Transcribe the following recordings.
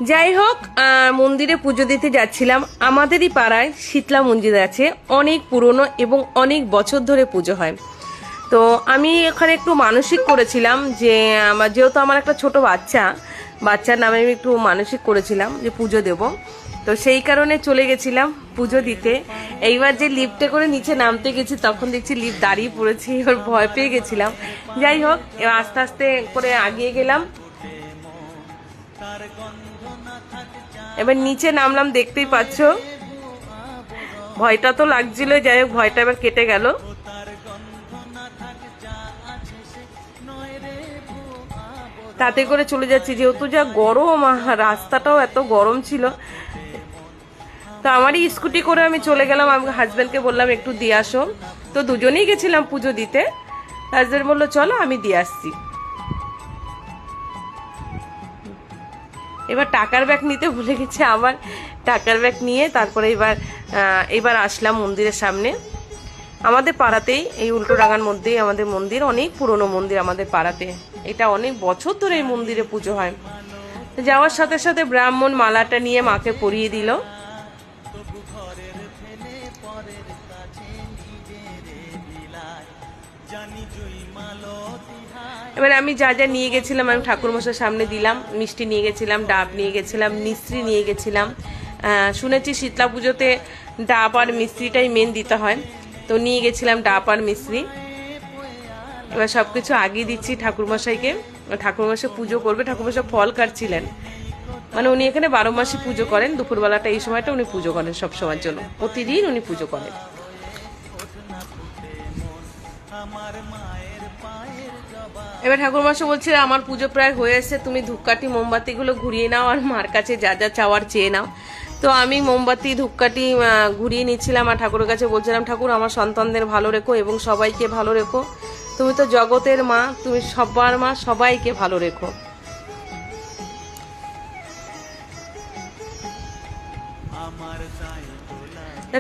যাই হোক, মন্দিরে পুজো দিতে যাচ্ছিলাম। আমাদেরই পাড়ায় শীতলা মন্দির আছে, অনেক পুরনো এবং অনেক বছর ধরে পুজো হয়। তো আমি এখানে একটু মানসিক করেছিলাম যে যেহেতু আমার একটা ছোট বাচ্চার নামে আমি একটু মানসিক করেছিলাম যে পুজো দেব। তো সেই কারণে চলে গেছিলাম পুজো দিতে। এইবার যে লিফটে করে নিচে নামতে গেছি তখন দেখছি লিফট দাঁড়িয়ে পড়েছি, এবার ভয় পেয়ে গেছিলাম। যাই হোক, এবার আস্তে আস্তে করে আগিয়ে গেলাম। এবার নিচে নামলাম, দেখতেই পাচ্ছ। ভয়টা তো লাগছিল, যাই হোক ভয়টা এবার কেটে গেল। তাতে করে চলে যাচ্ছি, যেহেতু যা গরম, রাস্তাটাও এত গরম ছিল। তো আমারই স্কুটি করে আমি চলে গেলাম। আমি হাজব্যান্ডকে বললাম একটু দিয়ে আসো। তো দুজনেই গেছিলাম পুজো দিতে। হাজব্যান্ড বললো চলো আমি দিয়ে আসছি। এবার টাকার ব্যাগ নিতে ভুলে গেছে, আবার টাকার ব্যাগ নিয়ে তারপরে এবার আসলাম মন্দিরের সামনে। আমাদের পাড়াতেই, এই উল্টোডাঙার মধ্যেই আমাদের মন্দির, অনেক পুরনো মন্দির আমাদের পাড়াতে। এটা অনেক বছর ধরে এই মন্দিরে পুজো হয়। যাওয়ার সাথে সাথে ব্রাহ্মণ মালাটা নিয়ে মাকে পরিয়ে দিল। এবার আমি যা যা নিয়ে গেছিলাম আমি ঠাকুরমশাইয়ের সামনে দিলাম। মিষ্টি নিয়ে গেছিলাম, ডাব নিয়ে গেছিলাম, মিশ্রি নিয়ে গেছিলাম। শুনেছি শীতলা পুজোতে ডাব আর মিশ্রিটাই মেন দিতে হয়, তো নিয়ে গেছিলাম ডাব আর মিশ্রি। এবার সবকিছু আগিয়ে দিচ্ছি ঠাকুরমশাইকে। ঠাকুরমশাই পুজো করবে, ঠাকুরমশাই ফল কাটছিলেন। মানে উনি এখানে 12 মাসই পুজো করেন, দুপুরবেলাটা এই সময়টা উনি পুজো করেন, সব সময়ের জন্য প্রতিদিন উনি পুজো করেন। এবার ঠাকুরমশাই বলছে আমার পুজো প্রায় হয়ে এসেছে, তুমি ধূপকাঠি মোমবাতিগুলো ঘুরিয়ে নাও আর মার কাছে যা যা চাওয়ার চেয়ে নাও। তো আমি মোমবাতি ধূপকাঠি ঘুরিয়ে নিচ্ছিলাম আর ঠাকুরের কাছে বলছিলাম, ঠাকুর আমার সন্তানদের ভালো রেখো এবং সবাইকে ভালো রেখো। তুমি তো জগতের মা, তুমি সবার মা, সবাইকে ভালো রেখো।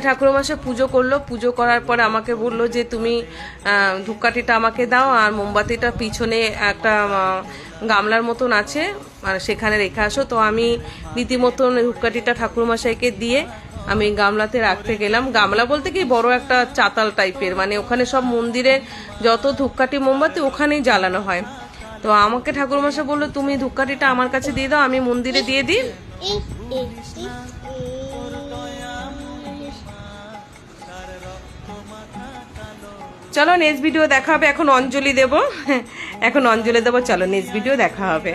ঠাকুরমশাই পুজো করলো। পুজো করার পর আমাকে বললো যে তুমি ধূপকাঠিটা আমাকে দাও আর মোমবাতিটা পিছনে একটা গামলার মতন আছে, সেখানে রেখে আসো। তো আমি রীতিমতন ধূপকাঠিটা ঠাকুরমশাইকে দিয়ে আমি গামলাতে রাখতে গেলাম। গামলা বলতে কি বড় একটা চাতাল টাইপের, মানে ওখানে সব মন্দিরের যত ধূপকাঠি মোমবাতি ওখানেই জ্বালানো হয়। তো আমাকে ঠাকুরমশাই বললো তুমি ধূপকাঠিটা আমার কাছে দিয়ে দাও, আমি মন্দিরে দিয়ে দিই। চলো নেক্সট ভিডিও দেখা হবে। এখন অঞ্জলি দেব, চলো নেক্সট ভিডিও দেখা হবে।